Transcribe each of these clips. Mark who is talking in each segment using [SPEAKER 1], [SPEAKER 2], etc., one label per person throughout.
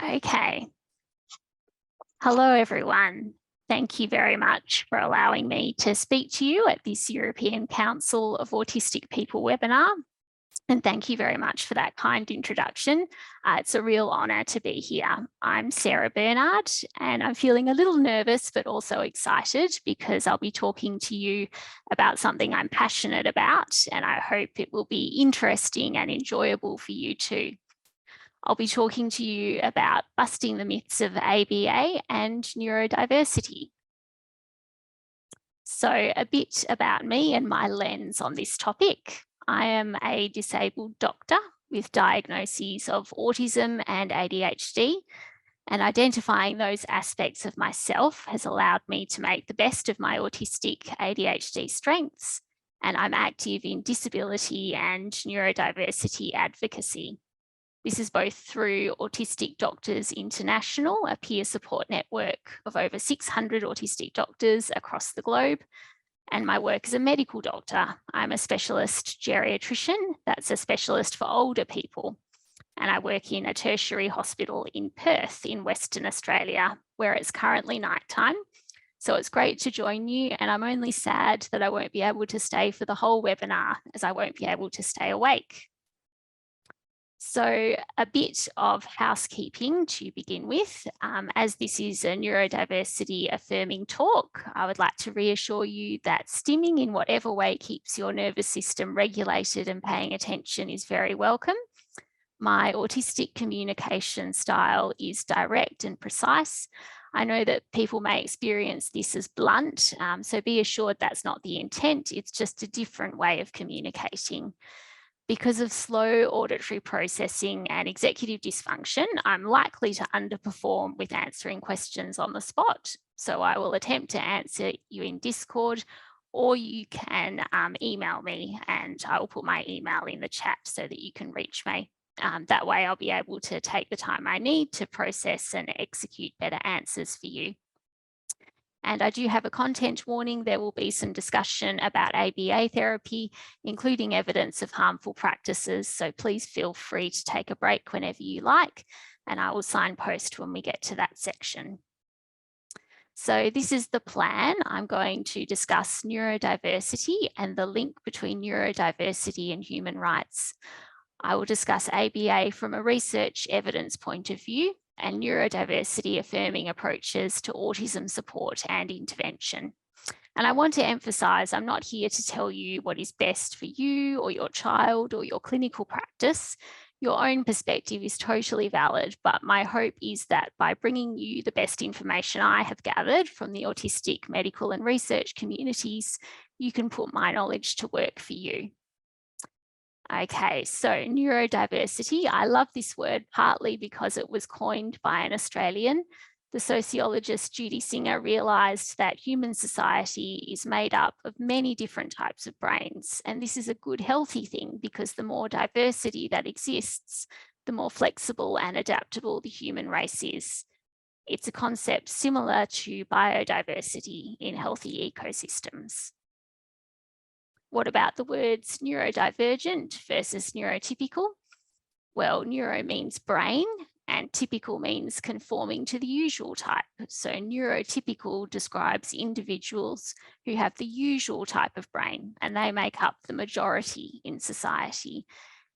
[SPEAKER 1] Okay. Hello, everyone. Thank you very much for allowing me to speak to you at this European Council of Autistic People webinar. And thank you very much for that kind introduction. It's a real honour to be here. I'm Sarah Bernard, and I'm feeling a little nervous, but also excited because I'll be talking to you about something I'm passionate about, and I hope it will be interesting and enjoyable for you too. I'll be talking to you about busting the myths of ABA and neurodiversity. So a bit about me and my lens on this topic. I am a disabled doctor with diagnoses of autism and ADHD, and identifying those aspects of myself has allowed me to make the best of my autistic ADHD strengths, and I'm active in disability and neurodiversity advocacy. This is both through Autistic Doctors International, a peer support network of over 600 autistic doctors across the globe, and my work as a medical doctor. I'm a specialist geriatrician, that's a specialist for older people, and I work in a tertiary hospital in Perth in Western Australia, where it's currently nighttime. So it's great to join you, and I'm only sad that I won't be able to stay for the whole webinar, as I won't be able to stay awake. So a bit of housekeeping to begin with. As this is a neurodiversity affirming talk, I would like to reassure you that stimming in whatever way keeps your nervous system regulated and paying attention is very welcome. My autistic communication style is direct and precise. I know that people may experience this as blunt, so be assured that's not the intent. It's just a different way of communicating. Because of slow auditory processing and executive dysfunction, I'm likely to underperform with answering questions on the spot. So I will attempt to answer you in Discord, or you can email me, and I will put my email in the chat so that you can reach me. That way I'll be able to take the time I need to process and execute better answers for you. And I do have a content warning. There will be some discussion about ABA therapy, including evidence of harmful practices. So please feel free to take a break whenever you like, and I will signpost when we get to that section. So this is the plan. I'm going to discuss neurodiversity and the link between neurodiversity and human rights. I will discuss ABA from a research evidence point of view, and neurodiversity affirming approaches to autism support and intervention. And I want to emphasize, I'm not here to tell you what is best for you or your child or your clinical practice. Your own perspective is totally valid, but my hope is that by bringing you the best information I have gathered from the autistic medical and research communities, you can put my knowledge to work for you. Okay, so neurodiversity, I love this word partly because it was coined by an Australian. The sociologist Judy Singer realised that human society is made up of many different types of brains, and this is a good, healthy thing because the more diversity that exists, the more flexible and adaptable the human race is. It's a concept similar to biodiversity in healthy ecosystems. What about the words neurodivergent versus neurotypical? Well, neuro means brain and typical means conforming to the usual type. So neurotypical describes individuals who have the usual type of brain, and they make up the majority in society.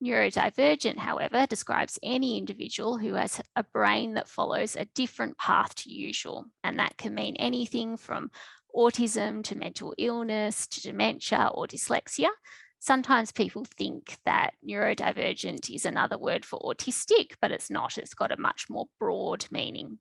[SPEAKER 1] Neurodivergent, however, describes any individual who has a brain that follows a different path to usual, and that can mean anything from autism to mental illness to dementia or dyslexia. Sometimes people think that neurodivergent is another word for autistic, but it's not. It's got a much more broad meaning.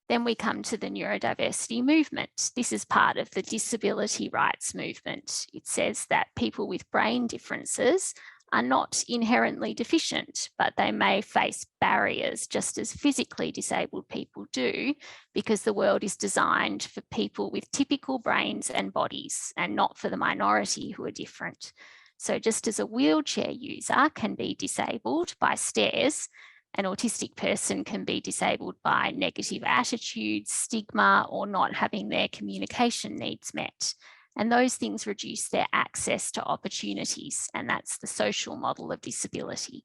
[SPEAKER 1] Then we come to the neurodiversity movement. This is part of the disability rights movement. It says that people with brain differences are not inherently deficient, but they may face barriers just as physically disabled people do, because the world is designed for people with typical brains and bodies and not for the minority who are different. So just as a wheelchair user can be disabled by stairs, an autistic person can be disabled by negative attitudes, stigma, or not having their communication needs met. And those things reduce their access to opportunities, and that's the social model of disability.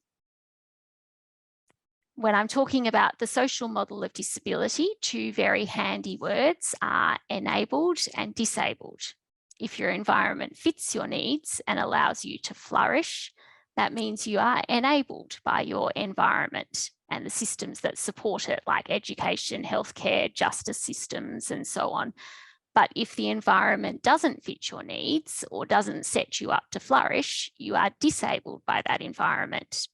[SPEAKER 1] When I'm talking about the social model of disability, two very handy words are enabled and disabled. If your environment fits your needs and allows you to flourish, that means you are enabled by your environment and the systems that support it, like education, healthcare, justice systems, and so on. But if the environment doesn't fit your needs or doesn't set you up to flourish, you are disabled by that environment.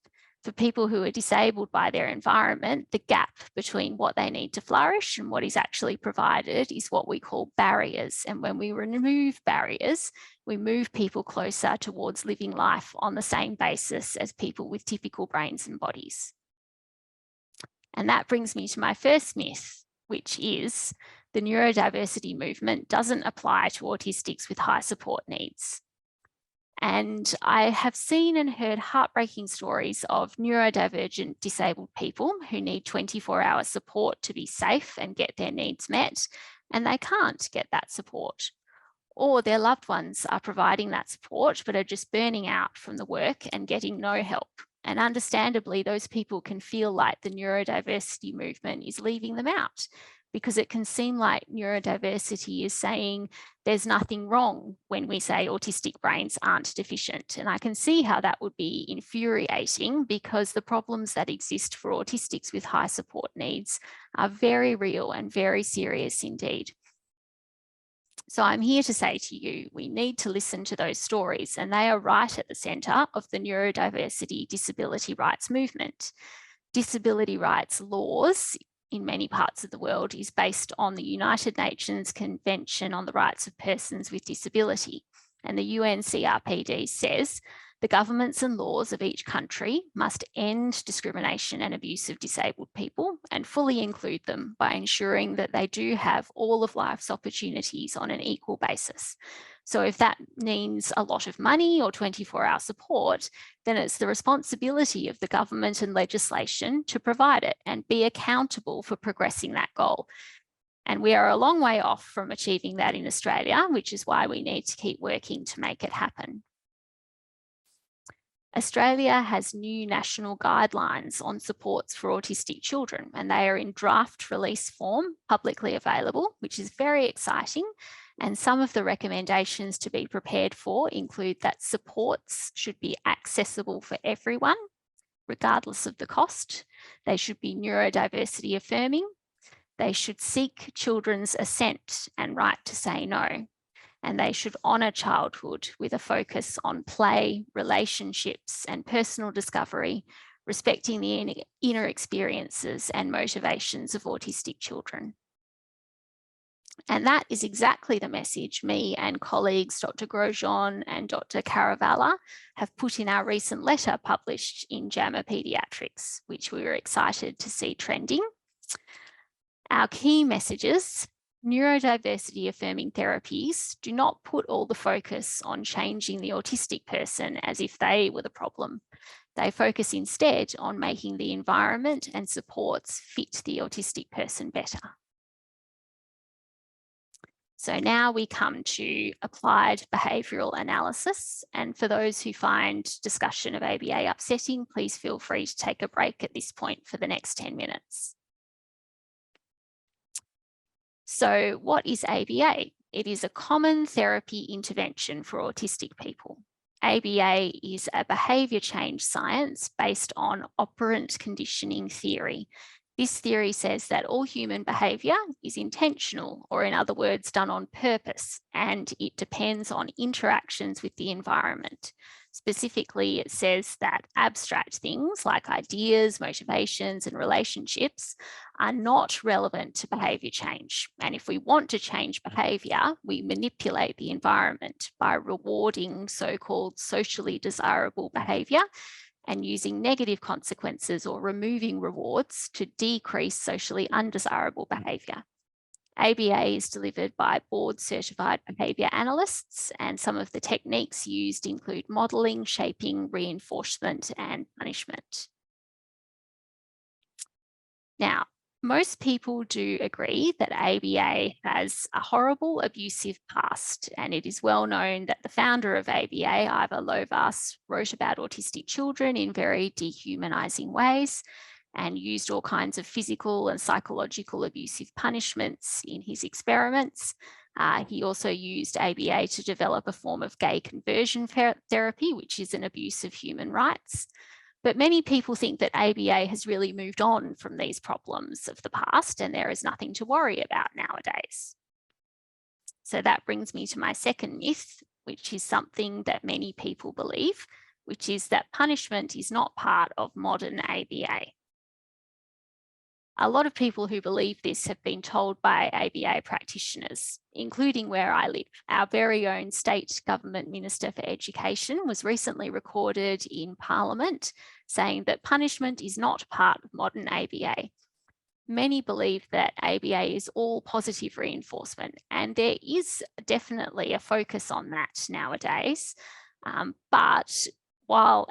[SPEAKER 1] For people who are disabled by their environment, the gap between what they need to flourish and what is actually provided is what we call barriers. And when we remove barriers, we move people closer towards living life on the same basis as people with typical brains and bodies. And that brings me to my first myth, which is the neurodiversity movement doesn't apply to autistics with high support needs. And I have seen and heard heartbreaking stories of neurodivergent disabled people who need 24-hour support to be safe and get their needs met, and they can't get that support. Or their loved ones are providing that support, but are just burning out from the work and getting no help. And understandably, those people can feel like the neurodiversity movement is leaving them out, because it can seem like neurodiversity is saying there's nothing wrong when we say autistic brains aren't deficient. And I can see how that would be infuriating, because the problems that exist for autistics with high support needs are very real and very serious indeed. So I'm here to say to you, we need to listen to those stories, and they are right at the centre of the neurodiversity disability rights movement. Disability rights laws in many parts of the world is based on the United Nations Convention on the Rights of Persons with Disability. And the UNCRPD says the governments and laws of each country must end discrimination and abuse of disabled people and fully include them by ensuring that they do have all of life's opportunities on an equal basis. So if that means a lot of money or 24-hour support, then it's the responsibility of the government and legislation to provide it and be accountable for progressing that goal. And we are a long way off from achieving that in Australia, which is why we need to keep working to make it happen. Australia has new national guidelines on supports for autistic children, and they are in draft release form, publicly available, which is very exciting. And some of the recommendations to be prepared for include that supports should be accessible for everyone, regardless of the cost. They should be neurodiversity affirming. They should seek children's assent and right to say no. And they should honour childhood with a focus on play, relationships, and personal discovery, respecting the inner experiences and motivations of autistic children. And that is exactly the message me and colleagues Dr. Grosjean and Dr. Caravalla have put in our recent letter published in JAMA Pediatrics, which we were excited to see trending. Our key messages: neurodiversity affirming therapies do not put all the focus on changing the autistic person as if they were the problem. They focus instead on making the environment and supports fit the autistic person better. So now we come to applied behavioural analysis. And for those who find discussion of ABA upsetting, please feel free to take a break at this point for the next 10 minutes. So what is ABA? It is a common therapy intervention for autistic people. ABA is a behaviour change science based on operant conditioning theory. This theory says that all human behaviour is intentional, or in other words, done on purpose, and it depends on interactions with the environment. Specifically, it says that abstract things like ideas, motivations, and relationships are not relevant to behaviour change. And if we want to change behaviour, we manipulate the environment by rewarding so-called socially desirable behaviour and using negative consequences or removing rewards to decrease socially undesirable behaviour. ABA is delivered by board-certified behaviour analysts, and some of the techniques used include modelling, shaping, reinforcement, and punishment. Now, most people do agree that ABA has a horrible, abusive past, and it is well known that the founder of ABA, Ivor Lovaas, wrote about autistic children in very dehumanising ways. and used all kinds of physical and psychological abusive punishments in his experiments. He also used ABA to develop a form of gay conversion therapy, which is an abuse of human rights. But many people think that ABA has really moved on from these problems of the past and there is nothing to worry about nowadays. So that brings me to my second myth, which is something that many people believe, which is that punishment is not part of modern ABA. A lot of people who believe this have been told by ABA practitioners, including where I live. Our very own state government Minister for Education was recently recorded in Parliament saying that punishment is not part of modern ABA. Many believe that ABA is all positive reinforcement, and there is definitely a focus on that nowadays. But while,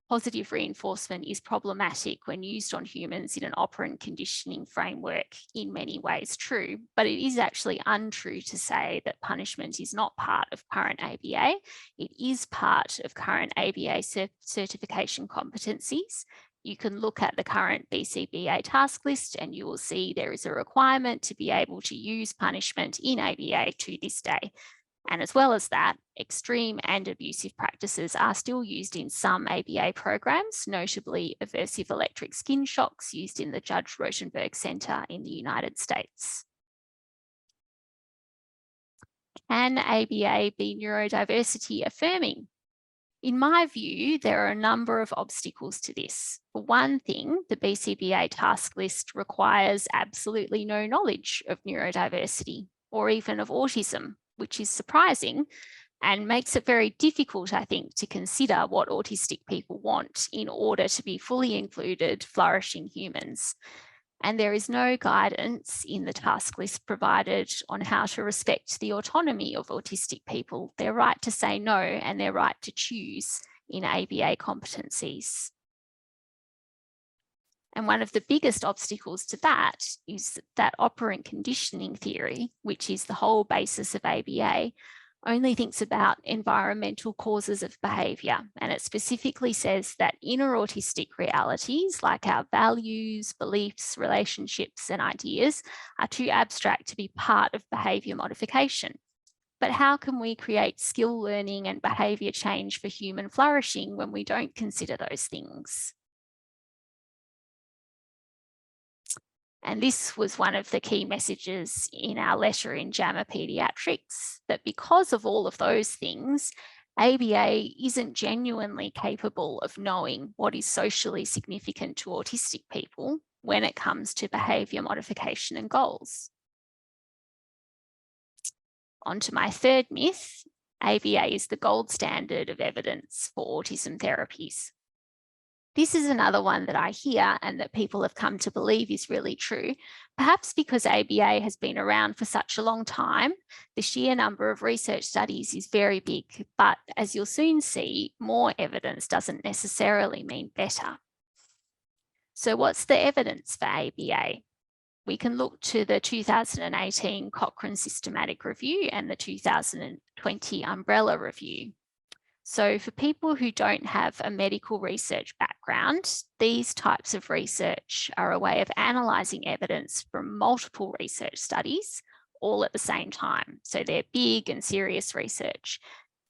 [SPEAKER 1] positive reinforcement is problematic when used on humans in an operant conditioning framework, in many ways true, but it is actually untrue to say that punishment is not part of current ABA. It is part of current ABA certification competencies. You can look at the current BCBA task list and you will see there is a requirement to be able to use punishment in ABA to this day. And as well as that, extreme and abusive practices are still used in some ABA programs, notably aversive electric skin shocks used in the Judge Rosenberg Centre in the United States. Can ABA be neurodiversity affirming? In my view, there are a number of obstacles to this. For one thing, the BCBA task list requires absolutely no knowledge of neurodiversity or even of autism, which is surprising and makes it very difficult, I think, to consider what autistic people want in order to be fully included, flourishing humans. And there is no guidance in the task list provided on how to respect the autonomy of autistic people, their right to say no and their right to choose in ABA competencies. And one of the biggest obstacles to that is that operant conditioning theory, which is the whole basis of ABA, only thinks about environmental causes of behaviour, and it specifically says that inner autistic realities like our values, beliefs, relationships and ideas are too abstract to be part of behaviour modification. But how can we create skill learning and behaviour change for human flourishing when we don't consider those things? And this was one of the key messages in our letter in JAMA Pediatrics, that because of all of those things, ABA isn't genuinely capable of knowing what is socially significant to autistic people when it comes to behaviour modification and goals. On to my third myth, ABA is the gold standard of evidence for autism therapies. This is another one that I hear and that people have come to believe is really true, perhaps because ABA has been around for such a long time. The sheer number of research studies is very big, but as you'll soon see, more evidence doesn't necessarily mean better. So what's the evidence for ABA? We can look to the 2018 Cochrane Systematic Review and the 2020 Umbrella Review. So for people who don't have a medical research background, these types of research are a way of analysing evidence from multiple research studies all at the same time. So they're big and serious research.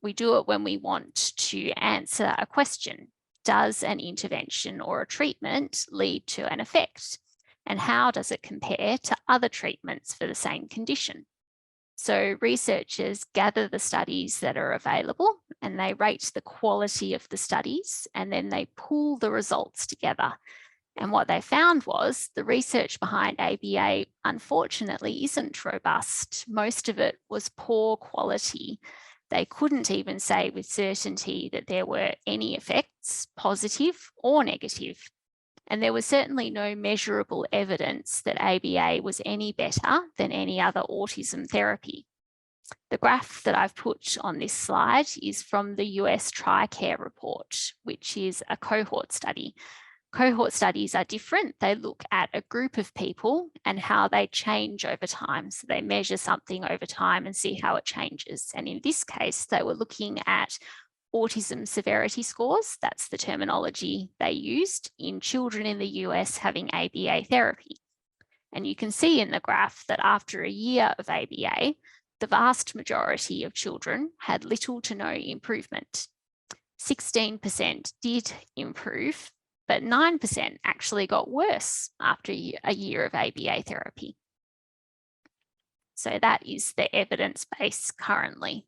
[SPEAKER 1] We do it when we want to answer a question. Does an intervention or a treatment lead to an effect? And how does it compare to other treatments for the same condition? So researchers gather the studies that are available and they rate the quality of the studies and then they pool the results together. And what they found was the research behind ABA, unfortunately, isn't robust. Most of it was poor quality. They couldn't even say with certainty that there were any effects, positive or negative. And there was certainly no measurable evidence that ABA was any better than any other autism therapy. The graph that I've put on this slide is from the US TRICARE report, which is a cohort study. Cohort studies are different. They look at a group of people and how they change over time. So they measure something over time and see how it changes. And in this case, they were looking at autism severity scores, that's the terminology they used, in children in the US having ABA therapy. And you can see in the graph that after a year of ABA, the vast majority of children had little to no improvement. 16% did improve, but 9% actually got worse after a year of ABA therapy. So that is the evidence base currently.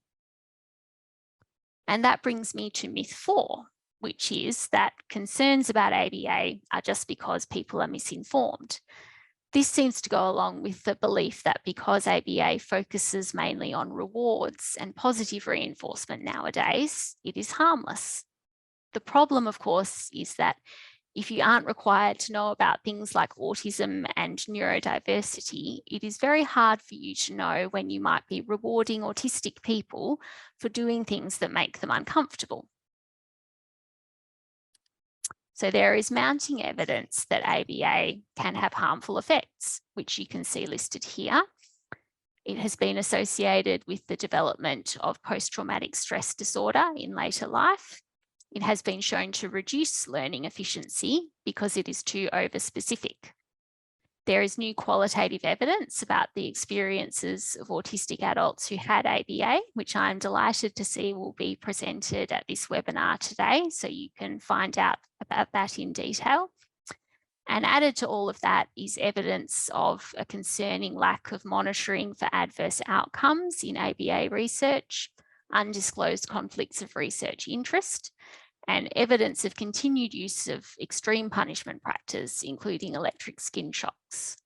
[SPEAKER 1] And that brings me to myth 4, which is that concerns about ABA are just because people are misinformed. This seems to go along with the belief that because ABA focuses mainly on rewards and positive reinforcement nowadays, it is harmless. The problem, of course, is that if you aren't required to know about things like autism and neurodiversity, it is very hard for you to know when you might be rewarding autistic people for doing things that make them uncomfortable. So there is mounting evidence that ABA can have harmful effects, which you can see listed here. It has been associated with the development of post-traumatic stress disorder in later life. It has been shown to reduce learning efficiency because it is too overspecific. There is new qualitative evidence about the experiences of autistic adults who had ABA, which I'm delighted to see will be presented at this webinar today, so you can find out about that in detail. And added to all of that is evidence of a concerning lack of monitoring for adverse outcomes in ABA research, undisclosed conflicts of research interest, and evidence of continued use of extreme punishment practice, including electric skin shocks.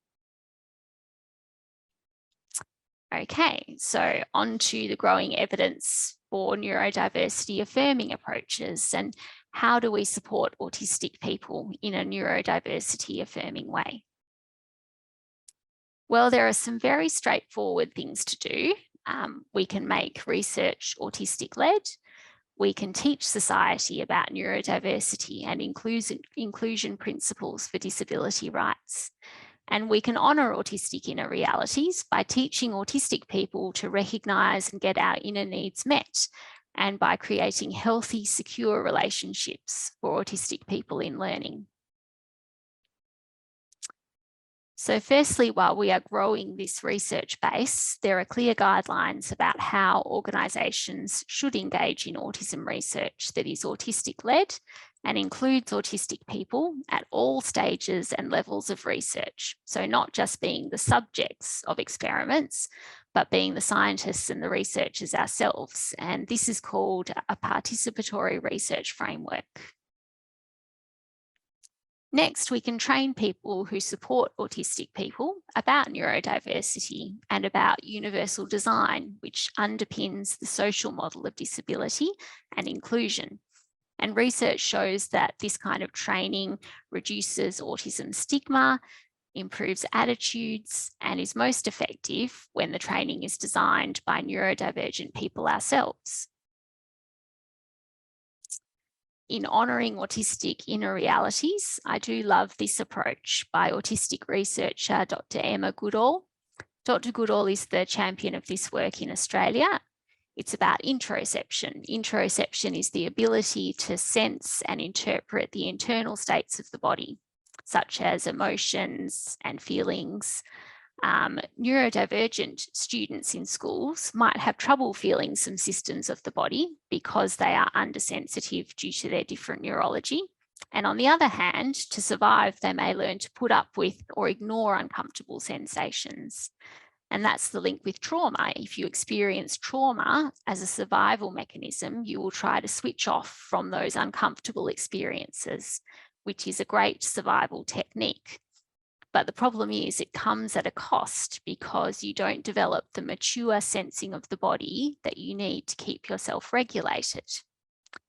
[SPEAKER 1] Okay, so on to the growing evidence for neurodiversity affirming approaches, and how do we support autistic people in a neurodiversity affirming way? Well, there are some very straightforward things to do. We can make research autistic-led. We can teach society about neurodiversity and inclusion principles for disability rights. And we can honour autistic inner realities by teaching autistic people to recognise and get our inner needs met, and by creating healthy, secure relationships for autistic people in learning. So firstly, while we are growing this research base, there are clear guidelines about how organisations should engage in autism research that is autistic-led and includes autistic people at all stages and levels of research. So not just being the subjects of experiments, but being the scientists and the researchers ourselves. And this is called a participatory research framework. Next, we can train people who support autistic people about neurodiversity and about universal design, which underpins the social model of disability and inclusion. And research shows that this kind of training reduces autism stigma, improves attitudes, and is most effective when the training is designed by neurodivergent people ourselves. In honouring autistic inner realities, I do love this approach by autistic researcher Dr. Emma Goodall. Dr. Goodall is the champion of this work in Australia. It's about interoception. Interoception is the ability to sense and interpret the internal states of the body, such as emotions and feelings. Neurodivergent students in schools might have trouble feeling some systems of the body because they are undersensitive due to their different neurology. And on the other hand, to survive, they may learn to put up with or ignore uncomfortable sensations. And that's the link with trauma. If you experience trauma as a survival mechanism, you will try to switch off from those uncomfortable experiences, which is a great survival technique. But the problem is it comes at a cost because you don't develop the mature sensing of the body that you need to keep yourself regulated.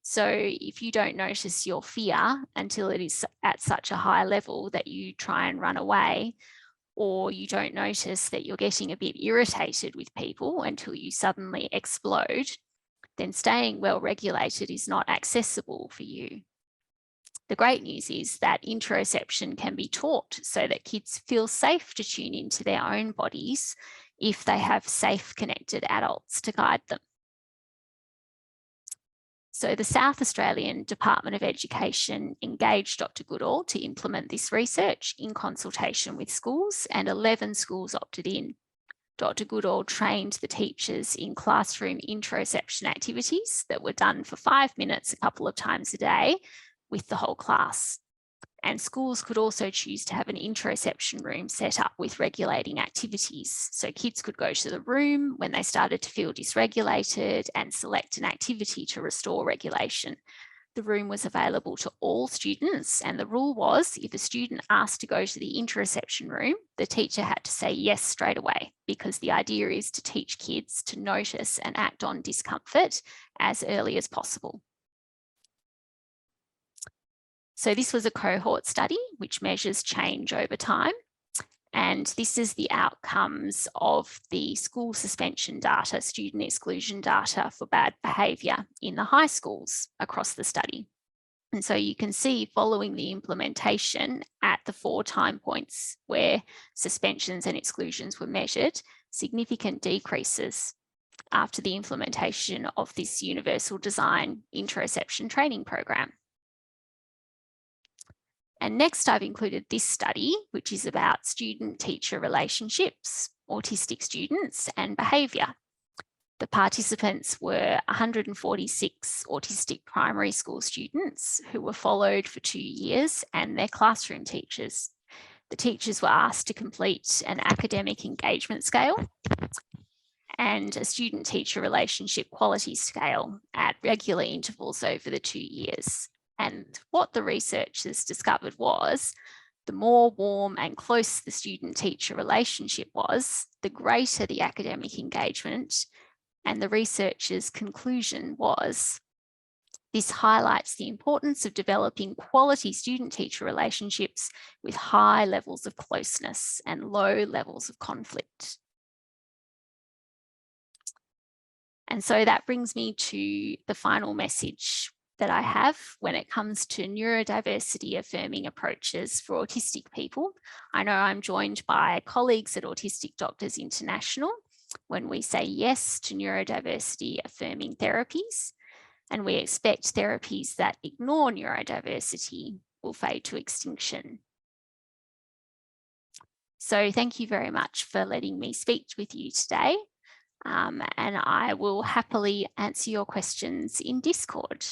[SPEAKER 1] So if you don't notice your fear until it is at such a high level that you try and run away, or you don't notice that you're getting a bit irritated with people until you suddenly explode, then staying well regulated is not accessible for you. The great news is that interoception can be taught so that kids feel safe to tune into their own bodies if they have safe, connected adults to guide them. So the South Australian Department of Education engaged Dr. Goodall to implement this research in consultation with schools, and 11 schools opted in. Dr. Goodall trained the teachers in classroom interoception activities that were done for 5 minutes a couple of times a day with the whole class. And schools could also choose to have an interoception room set up with regulating activities. So kids could go to the room when they started to feel dysregulated and select an activity to restore regulation. The room was available to all students, and the rule was if a student asked to go to the interoception room, the teacher had to say yes straight away, because the idea is to teach kids to notice and act on discomfort as early as possible. So this was a cohort study which measures change over time. And this is the outcomes of the school suspension data, student exclusion data for bad behaviour in the high schools across the study. And so you can see following the implementation at the 4 time points where suspensions and exclusions were measured, significant decreases after the implementation of this universal design interoception training program. And next I've included this study, which is about student-teacher relationships, autistic students and behaviour. The participants were 146 autistic primary school students who were followed for 2 years, and their classroom teachers. The teachers were asked to complete an academic engagement scale and a student-teacher relationship quality scale at regular intervals over the 2 years. And what the researchers discovered was the more warm and close the student-teacher relationship was, the greater the academic engagement. And the researchers' conclusion was this highlights the importance of developing quality student-teacher relationships with high levels of closeness and low levels of conflict. And so that brings me to the final message that I have when it comes to neurodiversity affirming approaches for autistic people. I know I'm joined by colleagues at Autistic Doctors International when we say yes to neurodiversity affirming therapies, and we expect therapies that ignore neurodiversity will fade to extinction. So thank you very much for letting me speak with you today, and I will happily answer your questions in Discord.